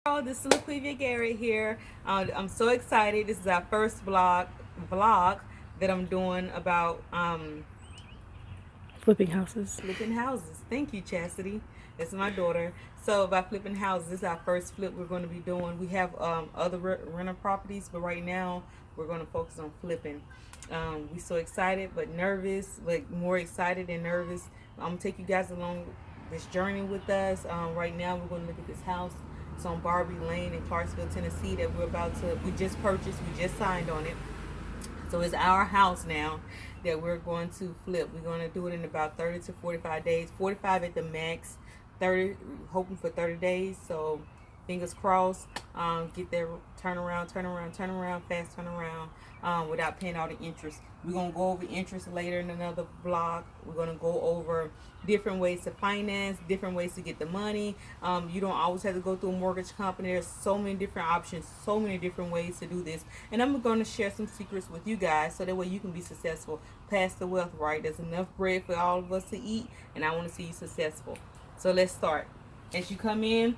Hello, this is LaQuivia Gary here. I'm so excited. This is our first vlog that I'm doing about Flipping houses. flipping houses. Thank you, Chastity. That's my daughter. So about flipping houses, this is our first flip we're going to be doing. We have other rental properties, but right now we're going to focus on flipping. We're so excited, but nervous. Like more excited and nervous. I'm gonna take you guys along this journey with us. Right now we're going to look at this house. It's on Barbie Lane in Clarksville, Tennessee. That we just purchased. We just signed on it. So it's our house now that we're going to flip. We're going to do it in about 30 to 45 days. 45 at the max. 30, hoping for 30 days. So fingers crossed. Get there, turn around, fast turn around, without paying all the interest. We're going to go over interest later in another vlog. We're going to go over different ways to finance, different ways to get the money. You don't always have to go through a mortgage company. There's so many different options, so many different ways to do this. And I'm going to share some secrets with you guys so that way you can be successful. Pass the wealth, right? There's enough bread for all of us to eat, and I want to see you successful. So let's start. As you come in,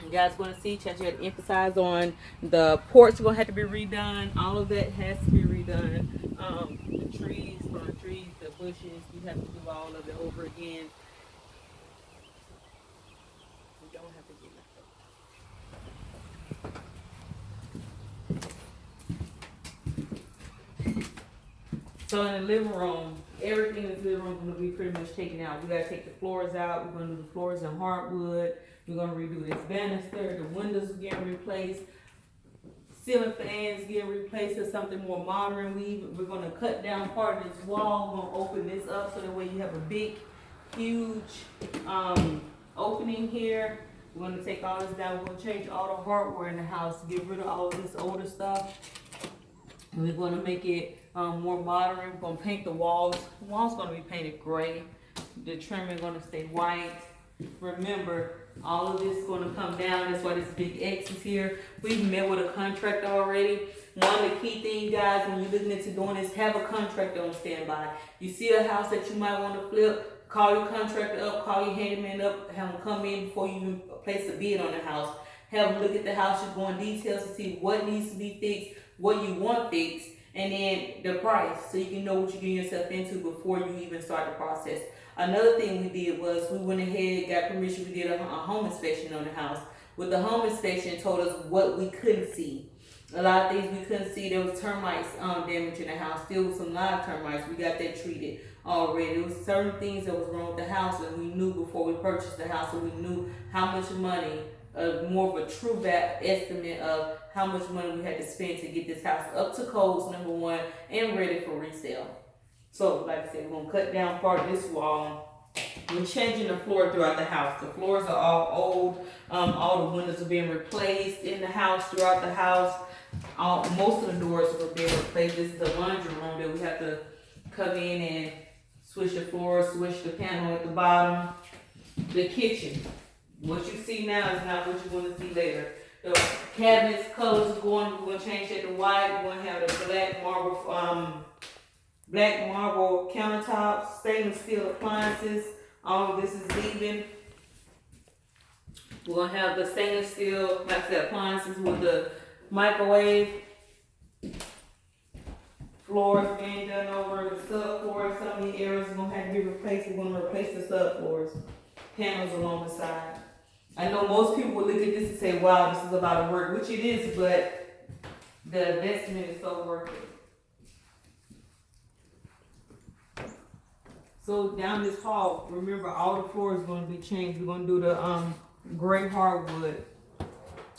you guys going to see, Chad, you had to emphasize on the porch going to have to be redone. All of that has to be redone. The trees, from the trees, the bushes, you have to do all of it over again. You don't have to get nothing. So in the living room, everything in the living room is going to be pretty much taken out. We got to take the floors out. We're going to do the floors in hardwood. We're going to redo this banister. The windows are getting replaced. Ceiling fans getting replaced with something more modern. We're going to cut down part of this wall. We're going to open this up so that way you have a big, huge opening here. We're going to take all this down. We're going to change all the hardware in the house. Get rid of all of this older stuff. And we're going to make it more modern. We're going to paint the walls. The walls going to be painted gray. The trim is going to stay white. Remember, all of this is going to come down. That's why this big X is here. We've met with a contractor already. One of the key things, guys, when you're looking into doing this, have a contractor on standby. You see a house that you might want to flip, call your contractor up, call your handyman up, have them come in before you even place a bid on the house. Have them look at the house, just go in details to see what needs to be fixed, what you want fixed, and then the price, so you can know what you're getting yourself into before you even start the process. Another thing we did was we went ahead, got permission, we did a home inspection on the house. With the home inspection, told us what we couldn't see. A lot of things we couldn't see. There was termites damage in the house. Still was some live termites. We got that treated already. There was certain things that was wrong with the house, and we knew before we purchased the house, so we knew how much money, more of a true estimate of how much money we had to spend to get this house up to codes, number one, and ready for resale. So, like I said, we're going to cut down part of this wall. We're changing the floor throughout the house. The floors are all old. All the windows are being replaced in the house, throughout the house. Most of the doors are being replaced. This is the laundry room that we have to come in and switch the floor, switch the panel at the bottom. The kitchen. What you see now is not what you're going to see later. The cabinets, colors are going. We're going to change that to white. We're going to have the black marble countertops, stainless steel appliances. All of this is leaving. We're going to have the stainless steel, like I said, appliances with the microwave. Floors being done over, the subfloors. Some of the areas are going to have to be replaced. We're going to replace the subfloors. Panels along the side. I know most people will look at this and say, wow, this is a lot of work, which it is, but the investment is so worth it. So down this hall, remember all the floors are going to be changed. We're going to do the gray hardwood.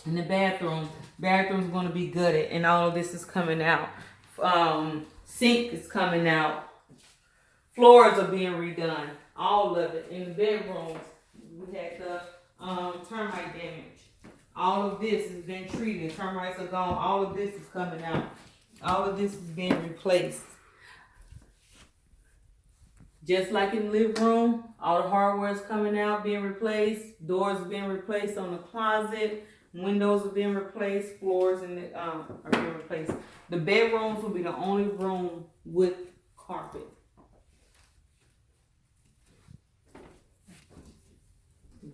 In the bathroom, bathroom's going to be gutted, and all of this is coming out. Sink is coming out. Floors are being redone. All of it. In the bedrooms, we had the termite damage. All of this has been treated. Termites are gone. All of this is coming out. All of this is being replaced. Just like in the living room, all the hardware is coming out, being replaced. Doors are being replaced on the closet. Windows are being replaced. Floors are being replaced. The bedrooms will be the only room with carpet.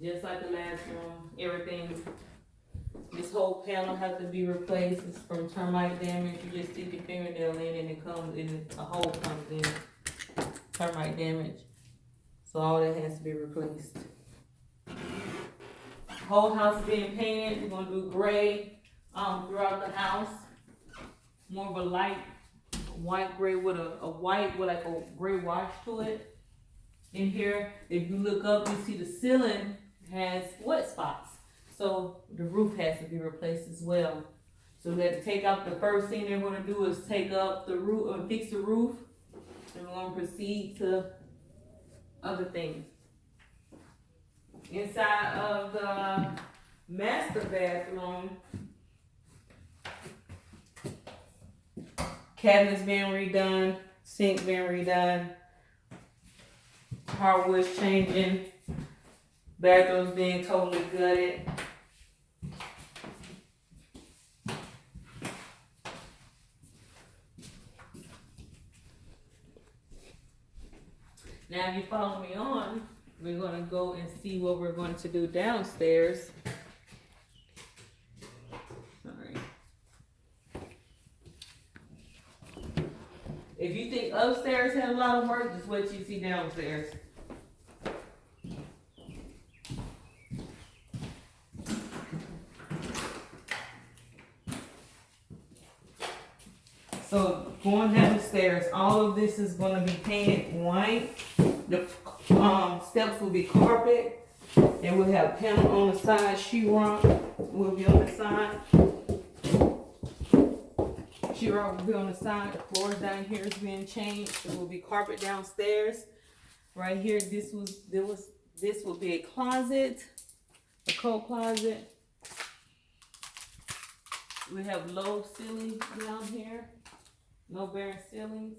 Just like the last room, everything This whole panel has to be replaced. It's from termite damage. You just stick your fingernail in and it comes in, a hole comes in. Termite damage. So all that has to be replaced. Whole house being painted. We're gonna do gray throughout the house. More of a light white gray with a white with like a gray wash to it. In here, if you look up, you see the ceiling has wet spots. So the roof has to be replaced as well. So let's take out, the first thing they're gonna do is take up the roof or fix the roof. And we're gonna proceed to other things. Inside of the master bathroom, cabinets being redone, sink being redone, hardwoods changing, bathrooms being totally gutted. Now, if you follow me on, we're going to go and see what we're going to do downstairs. Sorry. If you think upstairs had a lot of work, just wait till you see downstairs. So going down the stairs, all of this is going to be painted white. The steps will be carpet, and we'll have panel on the side. Sheetrock will be on the side. Sheetrock will be on the side. The floors down here is being changed. There will be carpet downstairs. Right here, this will be a closet, a coat closet. We have low ceilings down here. No bare ceilings.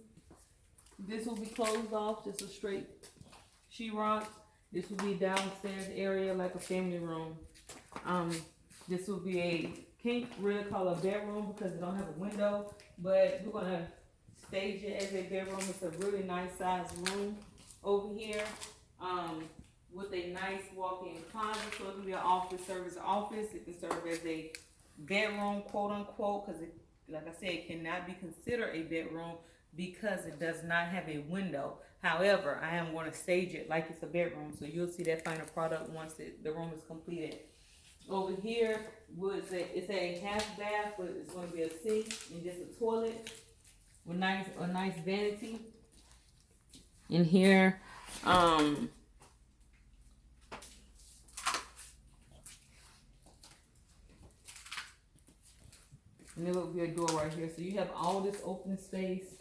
This will be closed off, just a straight sheetrock. This will be downstairs area like a family room. This will be a, can't really call it a bedroom because it don't have a window, but we're gonna stage it as a bedroom. It's a really nice sized room over here, with a nice walk-in closet. So it can be an office, serve as an office. It can serve as a bedroom, quote unquote, because it, like I said, it cannot be considered a bedroom because it does not have a window. However, I am going to stage it like it's a bedroom, so you'll see that final product once the room is completed. Over here, it's a half bath, but it's going to be a sink and just a toilet with a nice vanity. In here, and there will be a door right here. So you have all this open space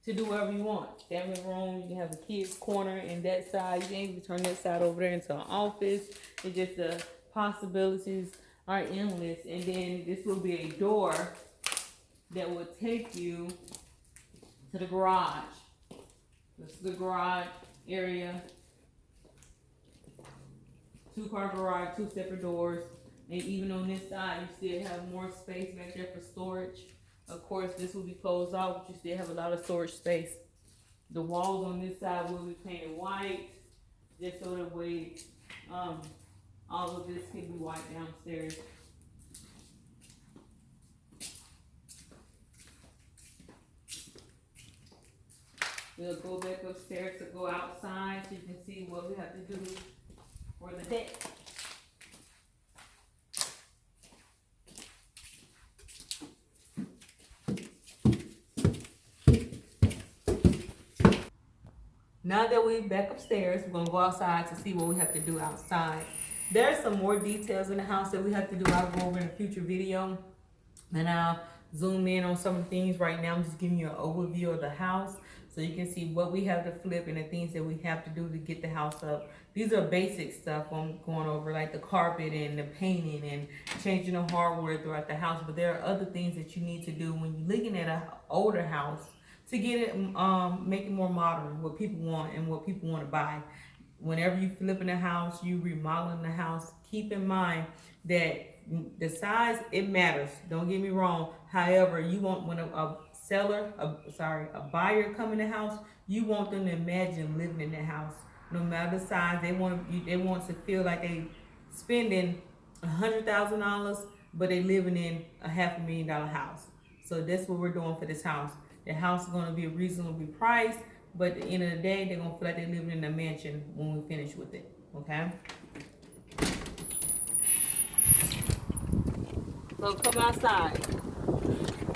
to do whatever you want. Family room, you can have a kid's corner in that side. You can even turn that side over there into an office. It's just the possibilities are endless. And then this will be a door that will take you to the garage. This is the garage area. 2-car garage, 2 separate doors. And even on this side, you still have more space back there for storage. Of course, this will be closed off, but you still have a lot of storage space. The walls on this side will be painted white, just so that way all of this can be white downstairs. We'll go back upstairs to go outside so you can see what we have to do for the deck. Now that we're back upstairs, we're gonna go outside to see what we have to do outside. There's some more details in the house that we have to do. I'll go over in a future video, and I'll zoom in on some of the things. Right now, I'm just giving you an overview of the house so you can see what we have to flip and the things that we have to do to get the house up. These are basic stuff I'm going over, like the carpet and the painting and changing the hardware throughout the house. But there are other things that you need to do when you're looking at an older house to get it, make it more modern, what people want and what people want to buy. Whenever you flipping a house, you remodeling the house, keep in mind that the size, it matters. Don't get me wrong. However, you want, when a buyer come in the house, you want them to imagine living in the house. No matter the size, they want to feel like they spending $100,000, but they living in a $500,000 house. So that's what we're doing for this house. The house is going to be reasonably priced, but at the end of the day, they're going to feel like they're living in a mansion when we finish with it. Okay? So come outside.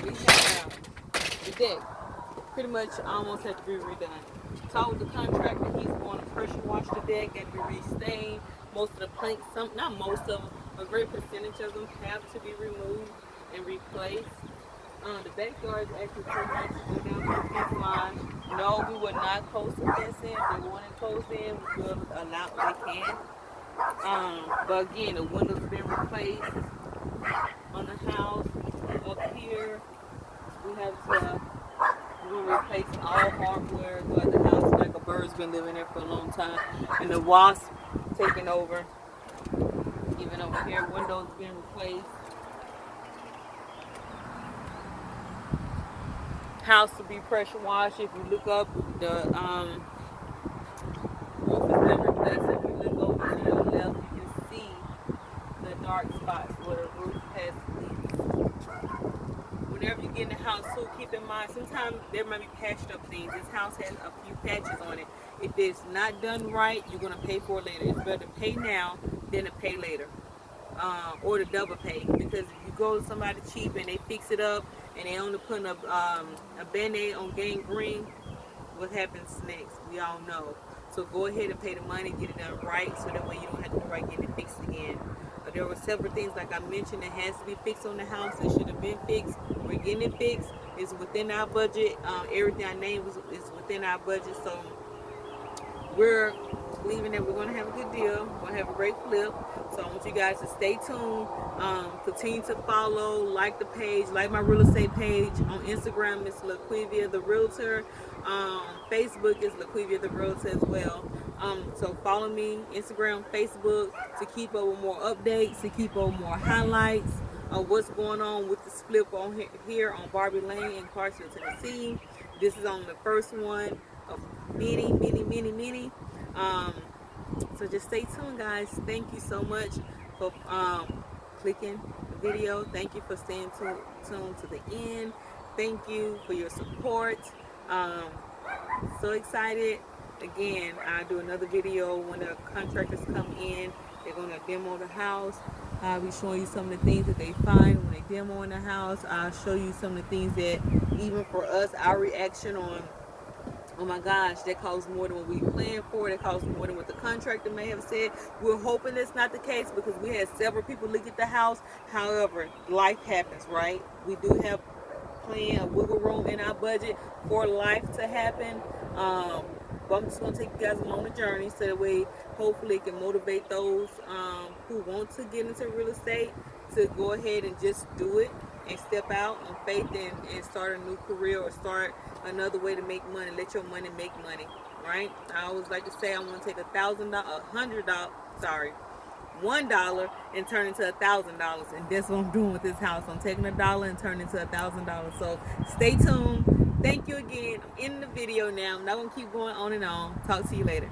We have the deck. Pretty much almost had to be redone. Talked with the contractor. He's going to pressure wash the deck and be restained. Most of the planks, not most of them, a great percentage of them have to be removed and replaced. The backyard is actually pretty much go down to the fence line. No, we would not close the fence in. If they want it closed in, we will allow what they can. But again, the windows have been replaced on the house. Up here, we have to we're replacing all hardware throughout the house. Like a bird's been living there for a long time, and the wasp taking over. Even over here, windows being replaced. House to be pressure washed. If you look up, the roof has been replaced. If you look over to your left, you can see the dark spots where the roof has leaks. Whenever you get in the house, too, keep in mind, sometimes there might be patched up things. This house has a few patches on it. If it's not done right, you're going to pay for it later. It's better to pay now than to pay later. Or to double pay. Because if you go to somebody cheap and they fix it up and they only put a Band-Aid on gangrene, what happens next? We all know. So go ahead and pay the money, get it done right, so that way you don't have to go right getting it fixed again. There were several things, like I mentioned, that has to be fixed on the house. It should have been fixed. We're getting it fixed. It's within our budget. Everything I named is within our budget. So we're believing that we're going to have a good deal. We're going to have a great flip. So I want you guys to stay tuned. Continue to follow, like the page, like my real estate page. On Instagram, it's LaQuivia the Realtor. Facebook is LaQuivia the Realtor as well. So follow me, Instagram, Facebook, to keep up with more updates, to keep up with more highlights of what's going on with this flip on here on Barbie Lane in Clarksville, Tennessee. This is on the first one of many. So just stay tuned, guys. Thank you so much for clicking the video. Thank you for staying tuned to the end. Thank you for your support. So excited. Again, I'll do another video when the contractors come in. They're going to demo the house. I'll be showing you some of the things that they find when they demo in the house. I'll show you some of the things that, even for us, our reaction on, oh my gosh, that costs more than what we planned for. That costs more than what the contractor may have said. We're hoping that's not the case, because we had several people look at the house. However, life happens, right? We do have plenty of wiggle room in our budget for life to happen. But I'm just going to take you guys along the journey, so that way hopefully it can motivate those who want to get into real estate to go ahead and just do it and step out on faith and start a new career, or start another way to make money. Let your money make money, right? I always like to say I want to take $1 and turn into $1,000, and that's what I'm doing with this house. I'm taking $1 and turning into $1,000. So stay tuned. Thank you again. I'm ending the video now. I'm not going to keep going on and on. Talk to you later.